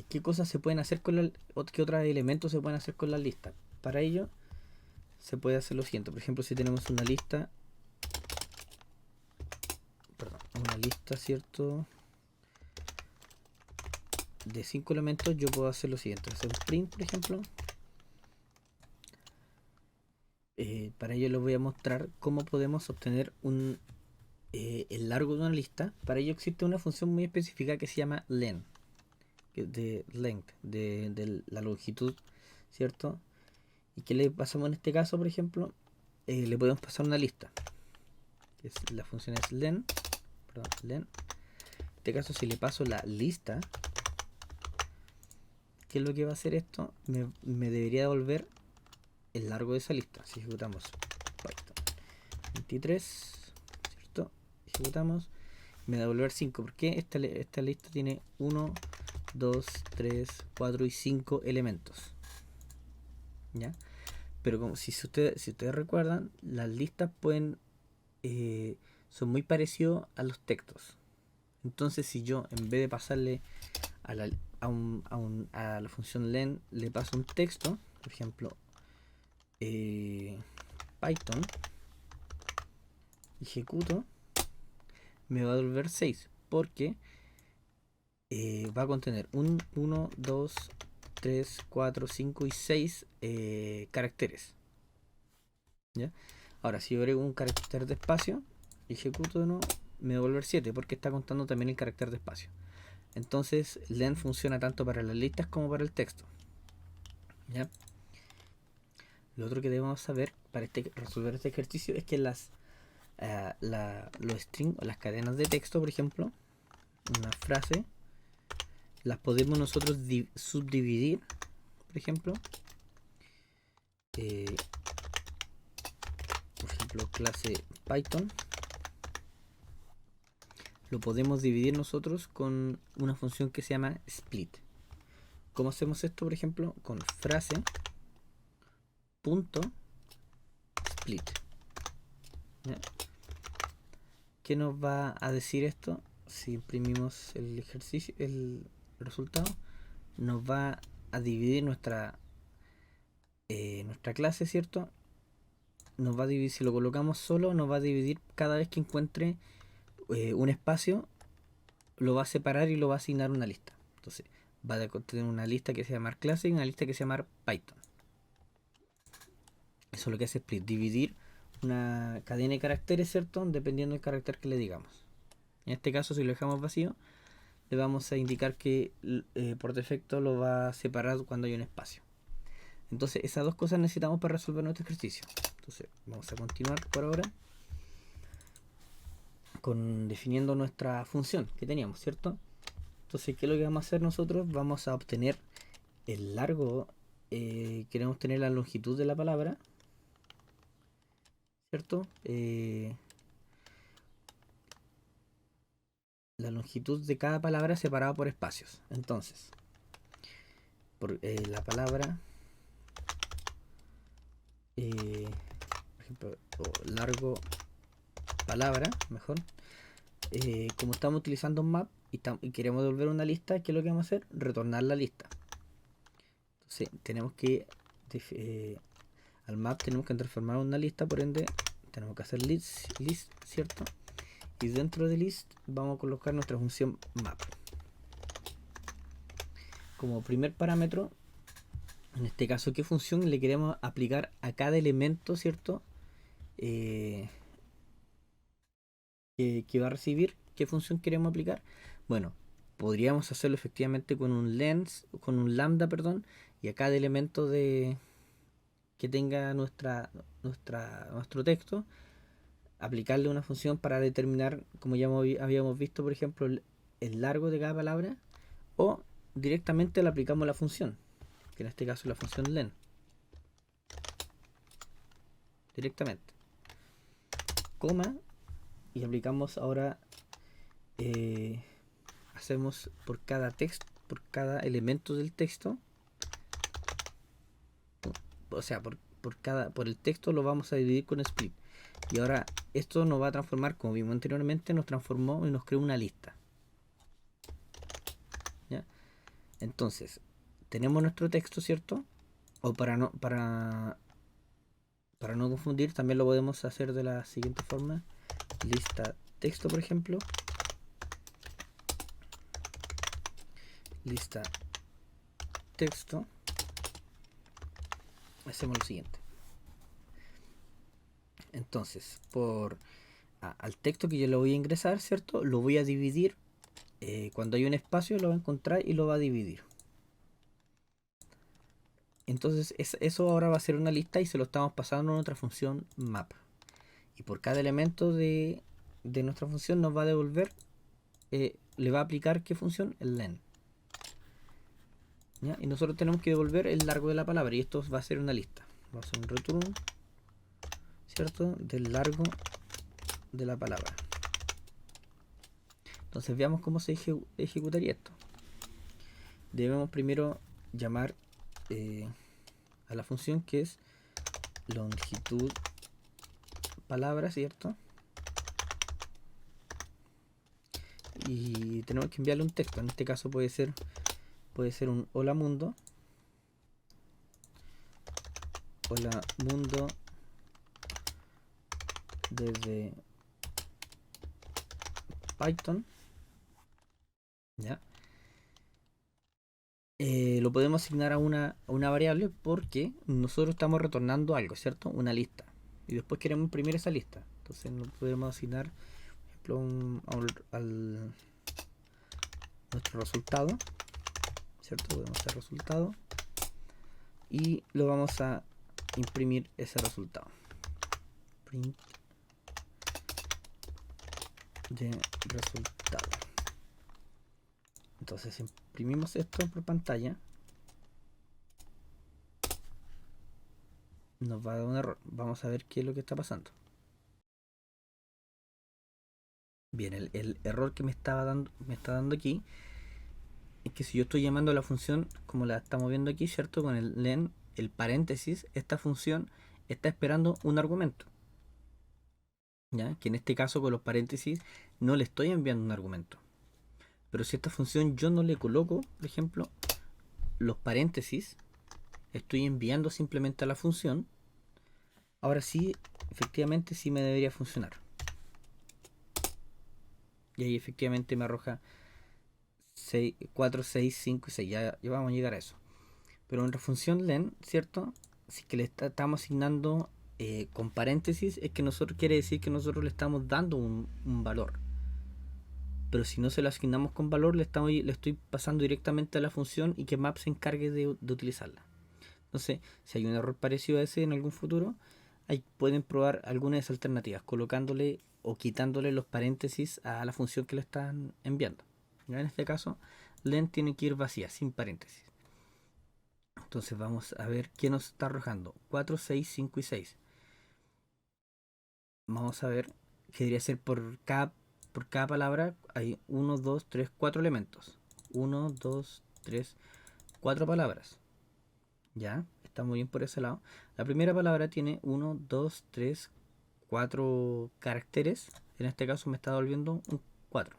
qué cosas se pueden hacer qué otros elementos se pueden hacer con la lista. Para ello se puede hacer lo siguiente. Por ejemplo, si tenemos una lista, ¿cierto?, de 5 elementos, yo puedo hacer lo siguiente: hacer un print, por ejemplo. Para ello les voy a mostrar cómo podemos obtener el largo de una lista. Para ello existe una función muy específica que se llama len, de la longitud, ¿cierto? ¿Y qué le pasamos en este caso? Por ejemplo, le podemos pasar una lista. La función es len. En este caso, si le paso la lista, ¿qué es lo que va a hacer esto? Me debería devolver el largo de esa lista. Si ejecutamos Python 23, ¿cierto? Ejecutamos, me va a devolver 5, porque esta lista tiene 1, 2, 3, 4 y 5 elementos, ¿ya? Pero como si ustedes recuerdan, las listas son muy parecidos a los textos. Entonces, si yo, en vez de pasarle a la función len, le paso un texto, por ejemplo, Python, ejecuto, me va a devolver 6, porque va a contener 1, 2, 3, 4, 5 y 6 caracteres, ¿ya? Ahora, si yo agrego un carácter de espacio, ejecuto de nuevo, me va a devolver 7, porque está contando también el carácter de espacio. Entonces, len funciona tanto para las listas como para el texto, ¿ya? Lo otro que debemos saber para resolver este ejercicio es que los strings o las cadenas de texto, por ejemplo, una frase, las podemos nosotros subdividir, por ejemplo, clase Python, lo podemos dividir nosotros con una función que se llama split. ¿Cómo hacemos esto? Por ejemplo, con frase punto split. ¿Ya? ¿Qué nos va a decir esto? Si imprimimos el ejercicio, el resultado, nos va a dividir nuestra clase, ¿cierto? Nos va a dividir, si lo colocamos solo, nos va a dividir cada vez que encuentre un espacio, lo va a separar y lo va a asignar una lista. Entonces, va a tener una lista que se llama clase y una lista que se llama Python. Eso es lo que hace split, dividir una cadena de caracteres, ¿cierto? Dependiendo del carácter que le digamos. En este caso, si lo dejamos vacío, le vamos a indicar que por defecto lo va a separar cuando hay un espacio. Entonces, esas dos cosas necesitamos para resolver nuestro ejercicio. Entonces, vamos a continuar por ahora con definiendo nuestra función que teníamos, ¿cierto? Entonces, ¿qué es lo que vamos a hacer nosotros? Vamos a obtener el largo, queremos tener la longitud de la palabra, ¿cierto? La longitud de cada palabra separada por espacios. Entonces, por la palabra, por ejemplo, largo palabra, mejor. Como estamos utilizando un map y queremos devolver una lista, ¿qué es lo que vamos a hacer? Retornar la lista. Entonces, tenemos que al map tenemos que transformar una lista, por ende tenemos que hacer list, ¿cierto? Y dentro de list vamos a colocar nuestra función map. Como primer parámetro, en este caso, ¿qué función le queremos aplicar a cada elemento, ¿cierto? Que va a recibir, ¿qué función queremos aplicar? Bueno, podríamos hacerlo efectivamente con un con un lambda, perdón, y a cada elemento que tenga nuestro texto, aplicarle una función para determinar, como ya habíamos visto, por ejemplo, el largo de cada palabra, o directamente le aplicamos la función, que en este caso es la función len, directamente, coma, y aplicamos ahora, hacemos por cada texto, por cada elemento del texto, o sea, por el texto lo vamos a dividir con split. Y ahora esto nos va a transformar, como vimos anteriormente, nos transformó y nos creó una lista. ¿Ya? Entonces, tenemos nuestro texto, ¿cierto? O para no confundir, también lo podemos hacer de la siguiente forma. Lista texto, por ejemplo. Lista texto. Hacemos lo siguiente. Entonces, al texto que yo le voy a ingresar, ¿cierto? Lo voy a dividir. Cuando hay un espacio lo va a encontrar y lo va a dividir. Entonces eso ahora va a ser una lista y se lo estamos pasando a nuestra función map. Y por cada elemento de nuestra función nos va a devolver, le va a aplicar ¿qué función? El len. ¿Ya? Y nosotros tenemos que devolver el largo de la palabra y esto va a ser una lista. Vamos a hacer un return, ¿cierto? Del largo de la palabra. Entonces veamos cómo se ejecutaría esto. Debemos primero llamar a la función que es longitud palabra, ¿cierto? Y tenemos que enviarle un texto. En este caso puede ser un hola mundo. Hola mundo desde Python. ¿Ya? Lo podemos asignar a una variable porque nosotros estamos retornando algo, ¿cierto? Una lista. Y después queremos imprimir esa lista. Entonces lo podemos asignar, por ejemplo, al nuestro resultado, ¿cierto? Podemos hacer resultado. Y lo vamos a imprimir ese resultado. Print de resultado. Entonces imprimimos esto por pantalla. Nos va a dar un error. Vamos a ver qué es lo que está pasando. Bien, el error que me está dando aquí es que si yo estoy llamando a la función como la estamos viendo aquí, ¿cierto? Con el len, el paréntesis, esta función está esperando un argumento. ¿Ya? Que en este caso con los paréntesis no le estoy enviando un argumento. Pero si esta función yo no le coloco, por ejemplo, los paréntesis, estoy enviando simplemente a la función, ahora sí, efectivamente sí me debería funcionar. Y ahí efectivamente me arroja 6, 4, 6, 5 y 6. Ya vamos a llegar a eso. Pero en la función len, ¿cierto? Si que estamos asignando con paréntesis, es que nosotros quiere decir que nosotros le estamos dando un valor. Pero si no se lo asignamos con valor, le estoy pasando directamente a la función y que map se encargue de utilizarla. Entonces, si hay un error parecido a ese en algún futuro, ahí pueden probar algunas alternativas, colocándole o quitándole los paréntesis a la función que le están enviando. ¿Ya? En este caso, len tiene que ir vacía, sin paréntesis. Entonces vamos a ver qué nos está arrojando. 4, 6, 5 y 6. Vamos a ver que debería ser por cada palabra hay 1, 2, 3, 4 elementos. 1, 2, 3, 4 palabras. Ya, está muy bien por ese lado. La primera palabra tiene 1, 2, 3, 4 caracteres. En este caso me está devolviendo un 4.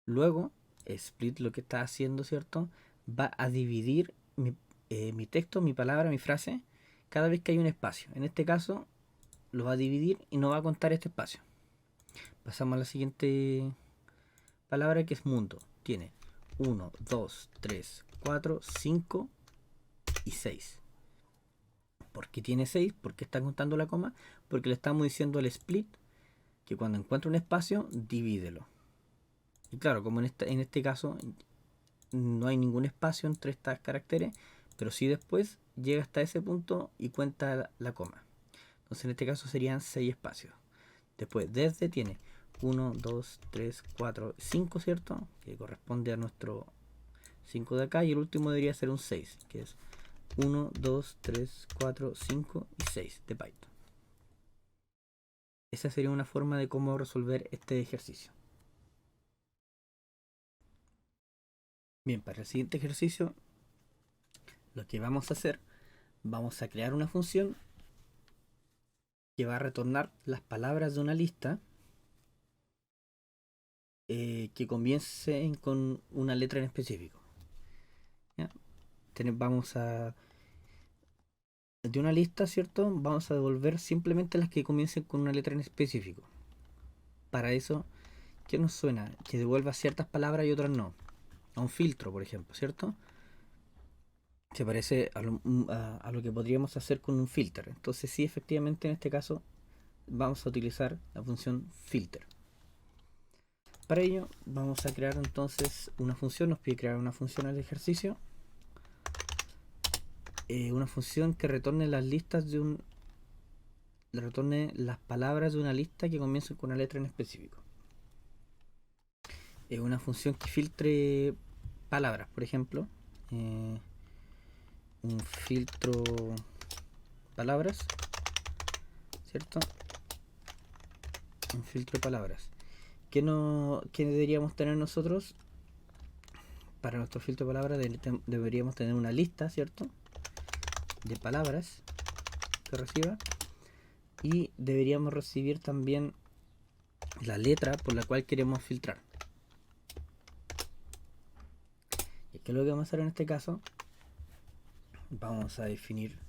Luego, Split lo que está haciendo, ¿cierto? Va a dividir mi texto, mi palabra, mi frase, cada vez que hay un espacio. En este caso, lo va a dividir y no va a contar este espacio. Pasamos a la siguiente palabra que es mundo. Tiene 1, 2, 3, 4, 5 y 6. ¿Por qué tiene 6? ¿Por qué está contando la coma? Porque le estamos diciendo al split que cuando encuentre un espacio, divídelo. Y claro, como en este caso no hay ningún espacio entre estos caracteres, pero sí después llega hasta ese punto y cuenta la coma. Entonces en este caso serían 6 espacios. Después desde tiene 1, 2, 3, 4, 5, ¿cierto? Que corresponde a nuestro 5 de acá. Y el último debería ser un 6, que es 1, 2, 3, 4, 5 y 6 de Python. Esa sería una forma de cómo resolver este ejercicio. Bien, para el siguiente ejercicio, lo que vamos a hacer, vamos a crear una función que va a retornar las palabras de una lista que comiencen con una letra en específico. ¿Ya? Vamos a de una lista, ¿cierto? Vamos a devolver simplemente las que comiencen con una letra en específico. Para eso, ¿qué nos suena? Que devuelva ciertas palabras y otras no. A un filtro, por ejemplo, ¿cierto? Se parece a lo que podríamos hacer con un filter. Entonces, sí, efectivamente, en este caso, vamos a utilizar la función filter. Para ello, vamos a crear entonces una función. Nos pide crear una función al ejercicio. Una función que retorne las listas de un. Retorne las palabras de una lista que comiencen con una letra en específico. Una función que filtre palabras, por ejemplo. Un filtro palabras, ¿cierto? Un filtro de palabras. ¿Qué deberíamos tener nosotros? Para nuestro filtro de palabras deberíamos tener una lista, ¿cierto? De palabras que reciba. Y deberíamos recibir también la letra por la cual queremos filtrar. ¿Y qué es lo que vamos a hacer en este caso? Vamos a definir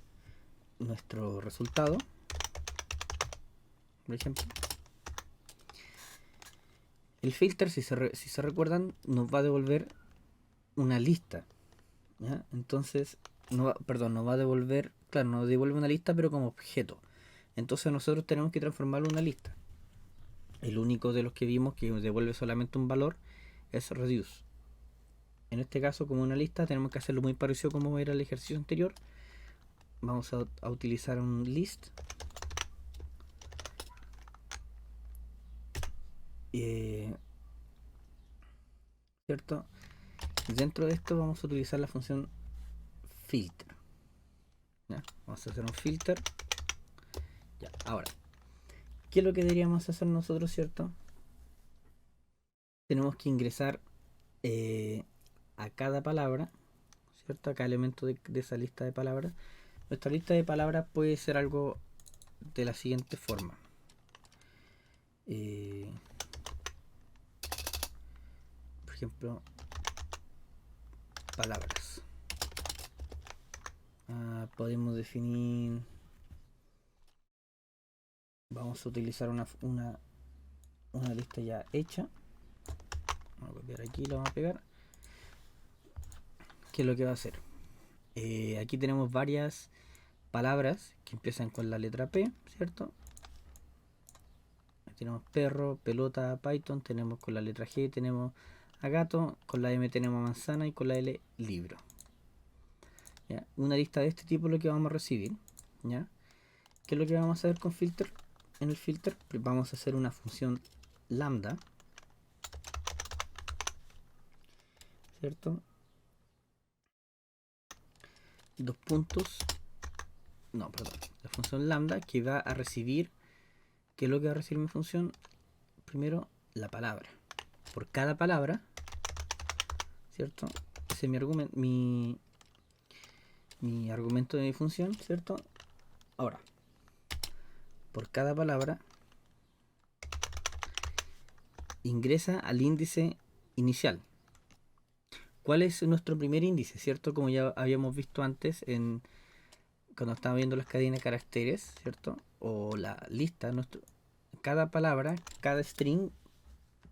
nuestro resultado, por ejemplo. El filter, si se recuerdan, nos va a devolver una lista. ¿Ya? Entonces, nos va a devolver, claro, nos devuelve una lista pero como objeto. Entonces nosotros tenemos que transformarlo en una lista. El único de los que vimos que devuelve solamente un valor es reduce. En este caso, como una lista, tenemos que hacerlo muy parecido como era el ejercicio anterior. Vamos a utilizar un list. ¿Cierto? Dentro de esto vamos a utilizar la función filter. ¿Ya? Vamos a hacer un filter. Ya, ahora, ¿qué es lo que deberíamos hacer nosotros, cierto? tenemos que ingresar a cada palabra, ¿cierto? A cada elemento de esa lista de palabras. Nuestra lista de palabras puede ser algo de la siguiente forma. Por ejemplo, palabras. Podemos definir, vamos a utilizar una lista ya hecha. Vamos a copiar aquí, lo vamos a pegar. ¿Qué es lo que va a hacer? Aquí tenemos varias palabras que empiezan con la letra P, ¿cierto? Aquí tenemos perro, pelota, Python, tenemos con la letra G, tenemos a gato, con la M tenemos manzana y con la L libro. ¿Ya? Una lista de este tipo es lo que vamos a recibir. ¿Ya? ¿Qué es lo que vamos a hacer con filter? En el filter vamos a hacer una función lambda, ¿cierto? Dos puntos, no, perdón, la función lambda que va a recibir, ¿qué es lo que va a recibir mi función? Primero, la palabra. Por cada palabra, ¿cierto? Ese es mi argumento, mi argumento de mi función, ¿cierto? Ahora, por cada palabra ingresa al índice inicial. ¿Cuál es nuestro primer índice? ¿Cierto? Como ya habíamos visto antes cuando estábamos viendo las cadenas de caracteres, ¿cierto? O la lista, cada palabra, cada string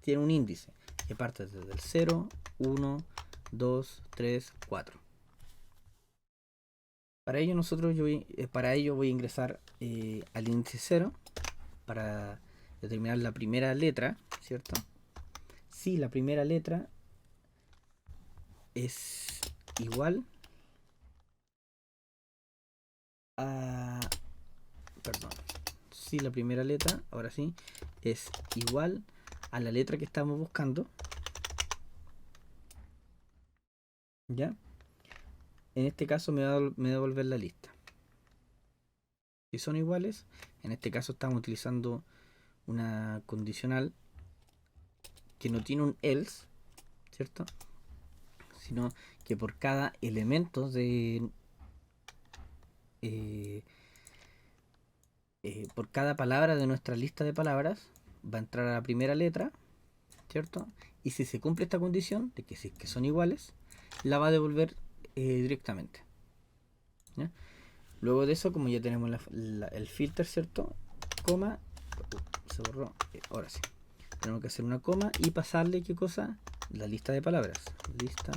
tiene un índice que parte desde el 0, 1, 2, 3, 4. Para ello voy a ingresar al índice 0 para determinar la primera letra, ¿cierto? Si la primera letra es igual a... Perdón. Si la primera letra, ahora sí, es igual a la letra que estamos buscando, ¿ya? En este caso me va a devolver la lista. Si son iguales, en este caso estamos utilizando una condicional que no tiene un else, ¿cierto? Sino que por cada elemento por cada palabra de nuestra lista de palabras va a entrar a la primera letra, ¿cierto? Y si se cumple esta condición de que si es que son iguales, la va a devolver directamente, ¿ya? Luego de eso, como ya tenemos el filter, ¿cierto? Coma, se borró, ahora sí. Tenemos que hacer una coma y pasarle, ¿qué cosa? La lista de palabras. Lista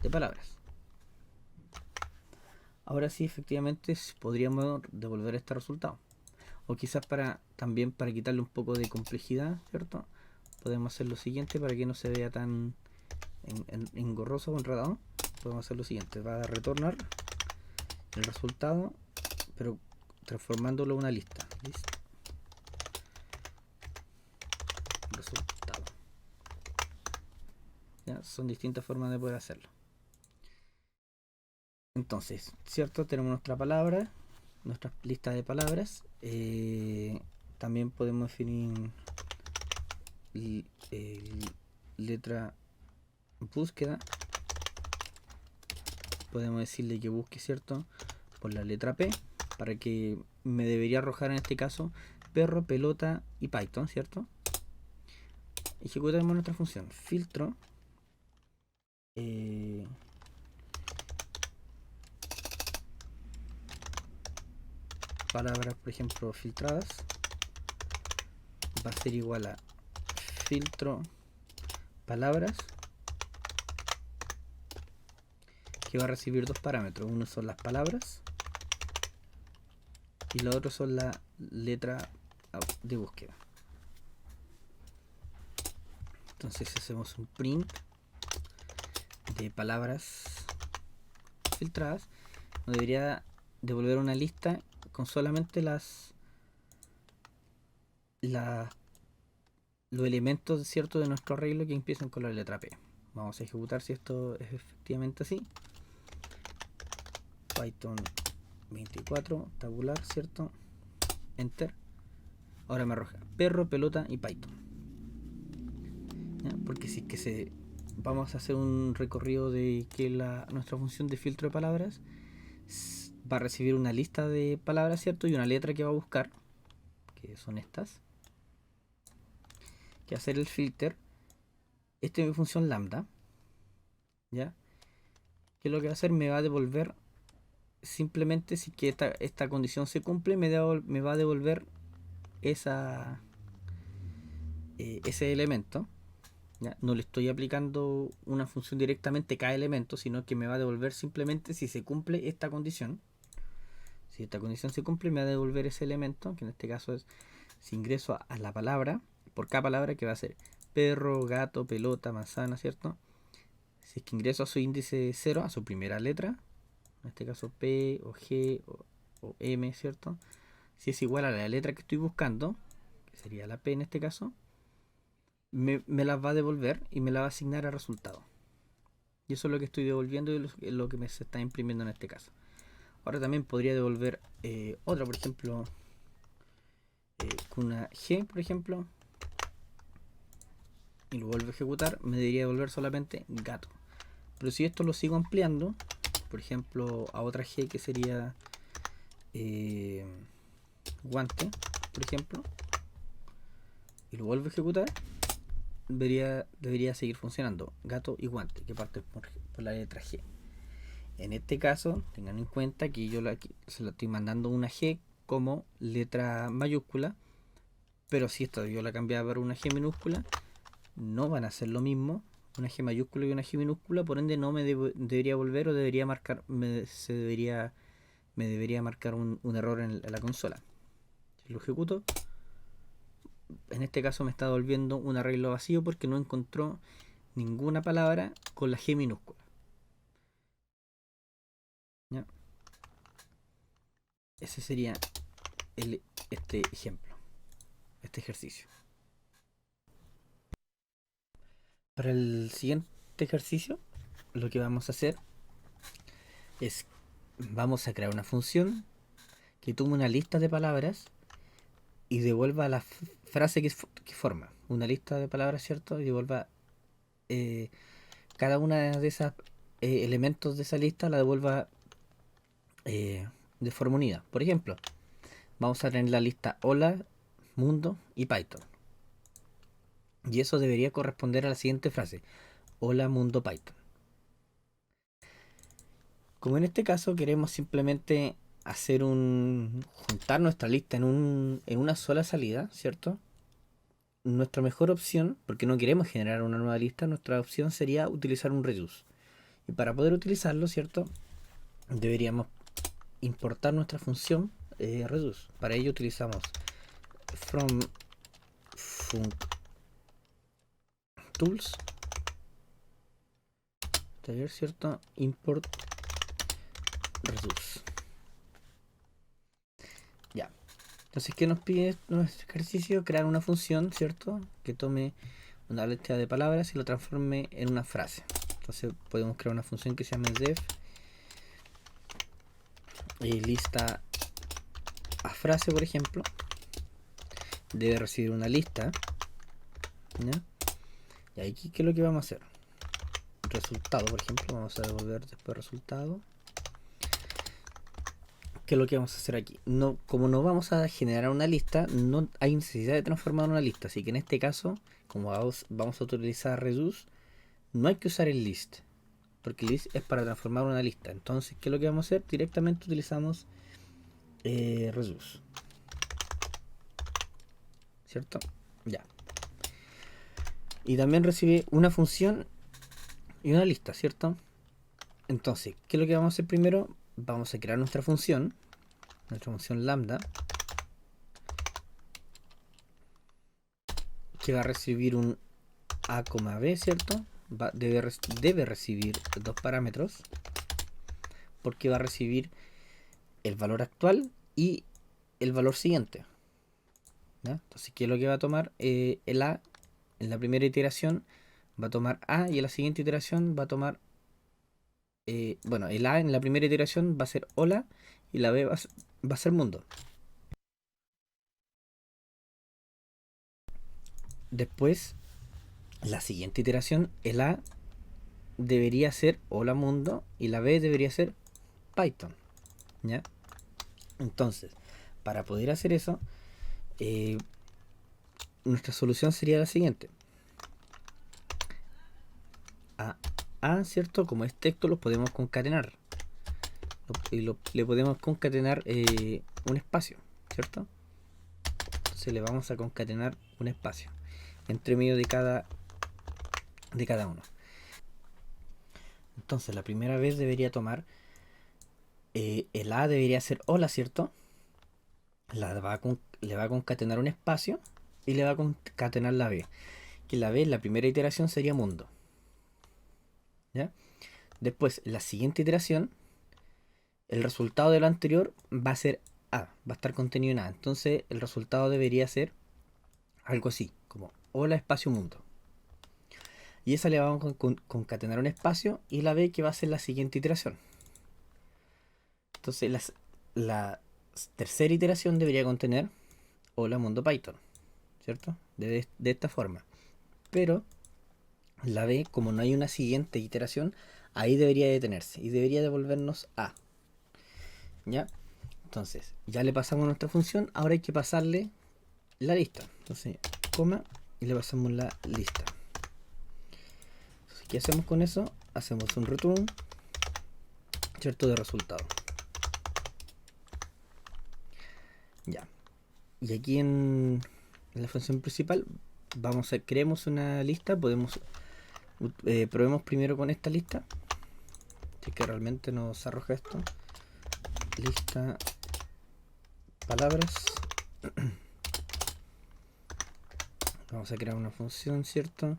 de palabras. Ahora sí, efectivamente, podríamos devolver este resultado. O quizás también para quitarle un poco de complejidad, ¿cierto? Podemos hacer lo siguiente para que no se vea tan engorroso o enredado. Podemos hacer lo siguiente. Va a retornar el resultado, pero transformándolo en una lista. Lista. Resultado. ¿Ya? Son distintas formas de poder hacerlo. Entonces, ¿cierto? Tenemos nuestra palabra, nuestra lista de palabras. También podemos definir letra búsqueda. Podemos decirle que busque, ¿cierto? Por la letra P, para que me debería arrojar en este caso perro, pelota y Python, ¿cierto? Ejecutamos nuestra función filtro. Palabras, por ejemplo, filtradas, va a ser igual a filtro palabras, que va a recibir dos parámetros. Uno son las palabras y lo otro son la letra de búsqueda. Entonces hacemos un print de palabras filtradas. Nos debería devolver una lista con solamente los elementos, ¿cierto?, de nuestro arreglo que empiezan con la letra P. Vamos a ejecutar si esto es efectivamente así. Python 24, tabular, ¿cierto? Enter. Ahora me arroja perro, pelota y Python. ¿ya? Porque si es que vamos a hacer un recorrido de que nuestra función de filtro de palabras va a recibir una lista de palabras, ¿cierto? Y una letra que va a buscar, que son estas, que va a hacer el filter. Esta es mi función lambda, ¿ya? Que lo que va a hacer me va a devolver simplemente si que esta condición se cumple, me va a devolver ese elemento. ¿Ya? No le estoy aplicando una función directamente a cada elemento, sino que me va a devolver simplemente si se cumple esta condición. Si esta condición se cumple, me va a devolver ese elemento, que en este caso es si ingreso a la palabra, por cada palabra que va a ser perro, gato, pelota, manzana, ¿cierto? Si es que ingreso a su índice 0, a su primera letra, en este caso P o G o M, ¿cierto? Si es igual a la letra que estoy buscando, que sería la P en este caso, me las va a devolver y me la va a asignar a resultado. Y eso es lo que estoy devolviendo y lo que me se está imprimiendo en este caso. Ahora también podría devolver otra, por ejemplo, con una G, por ejemplo, y lo vuelvo a ejecutar, me debería devolver solamente gato. Pero si esto lo sigo ampliando, por ejemplo, a otra G que sería guante, por ejemplo, y lo vuelvo a ejecutar, debería seguir funcionando gato y guante, que parte por la letra G. En este caso, tengan en cuenta que yo se la estoy mandando una G como letra mayúscula, pero si esto yo la cambiaba por una G minúscula, no van a ser lo mismo, una G mayúscula y una G minúscula, por ende no me debería volver o debería marcar, me debería marcar un error en la consola. Si lo ejecuto, en este caso me está devolviendo un arreglo vacío porque no encontró ninguna palabra con la G minúscula. ¿Ya? Ese sería este ejemplo, este ejercicio. Para el siguiente ejercicio, lo que vamos a hacer es, vamos a crear una función que tome una lista de palabras y devuelva la frase que forma. Una lista de palabras, ¿cierto? Y devuelva cada una de esas elementos de esa lista, la devuelva de forma unida. Por ejemplo, vamos a tener la lista hola, mundo y Python. Y eso debería corresponder a la siguiente frase: hola, mundo, Python. Como en este caso queremos simplemente juntar nuestra lista en una sola salida, ¿cierto? Nuestra mejor opción, porque no queremos generar una nueva lista, nuestra opción sería utilizar un reduce. Y para poder utilizarlo, ¿cierto? Deberíamos importar nuestra función reduce. Para ello utilizamos from func tools taller, ¿cierto? Import reduce. Ya. Entonces, ¿qué nos pide nuestro ejercicio? Crear una función, ¿cierto? Que tome una lista de palabras y lo transforme en una frase. Entonces podemos crear una función que se llame def lista a frase, por ejemplo. Debe recibir una lista, ¿ya? Y aquí, ¿qué es lo que vamos a hacer? Resultado, por ejemplo, vamos a devolver después resultado. ¿Qué es lo que vamos a hacer aquí? No, como no vamos a generar una lista, no hay necesidad de transformar una lista. Así que en este caso, como vamos a utilizar reduce, no hay que usar el list, porque list es para transformar una lista. Entonces, ¿qué es lo que vamos a hacer? Directamente utilizamos reduce, ¿cierto? Ya. Y también recibe una función y una lista, ¿cierto? Entonces, ¿qué es lo que vamos a hacer primero? Vamos a crear nuestra función lambda, que va a recibir un a, b, ¿cierto? Debe recibir dos parámetros, porque va a recibir el valor actual y el valor siguiente, ¿ya? Entonces, ¿qué es lo que va a tomar? El a en la primera iteración va a tomar a, y en la siguiente iteración va a tomar bueno, el a en la primera iteración va a ser hola y la b va a ser mundo. Después la siguiente iteración, el A debería ser hola mundo y la B debería ser Python, ¿ya? Entonces, para poder hacer eso, eh, nuestra solución sería la siguiente. A, ¿cierto? Como es texto, lo podemos concatenar. Le podemos concatenar un espacio, ¿cierto? Entonces le vamos a concatenar un espacio entre medio de cada uno. Entonces la primera vez debería tomar el A debería ser hola, ¿cierto? Le va a concatenar un espacio y le va a concatenar la B. Que la B, la primera iteración sería mundo. ¿Ya? Después, la siguiente iteración, el resultado de lo anterior va a ser A, va a estar contenido en A. Entonces el resultado debería ser algo así, como hola espacio mundo. Y esa le vamos a concatenar un espacio y la B que va a ser la siguiente iteración. Entonces la tercera iteración debería contener hola mundo Python, ¿cierto? De esta forma. Pero la B, como no hay una siguiente iteración, ahí debería detenerse y debería devolvernos A. ¿Ya? Entonces, ya le pasamos nuestra función, ahora hay que pasarle la lista. Entonces, coma y le pasamos la lista. Entonces, ¿qué hacemos con eso? Hacemos un return, ¿cierto? De resultado. Ya. Y aquí en la función principal creemos una lista, probemos primero con esta lista, si es que realmente nos arroja esto. Lista palabras. Vamos a crear una función, ¿cierto?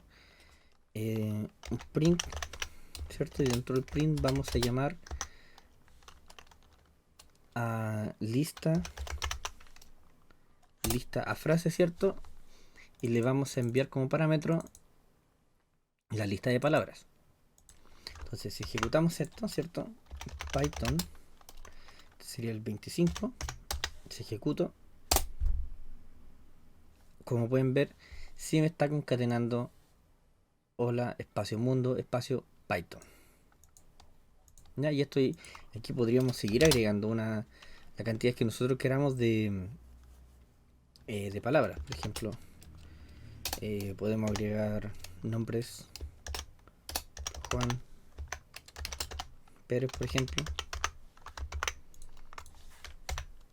Un print, ¿cierto? Y dentro del print vamos a llamar a lista a frase, ¿cierto? Y le vamos a enviar como parámetro la lista de palabras. Entonces, si ejecutamos esto, ¿cierto? Python, este sería el 25. Si ejecuto, como pueden ver, sí me está concatenando hola espacio mundo espacio Python. ¿Ya? Y aquí podríamos seguir agregando la cantidad que nosotros queramos de palabras. Por ejemplo, podemos agregar nombres Juan Pérez, por ejemplo.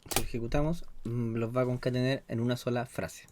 Si lo ejecutamos, los va a concatenar en una sola frase.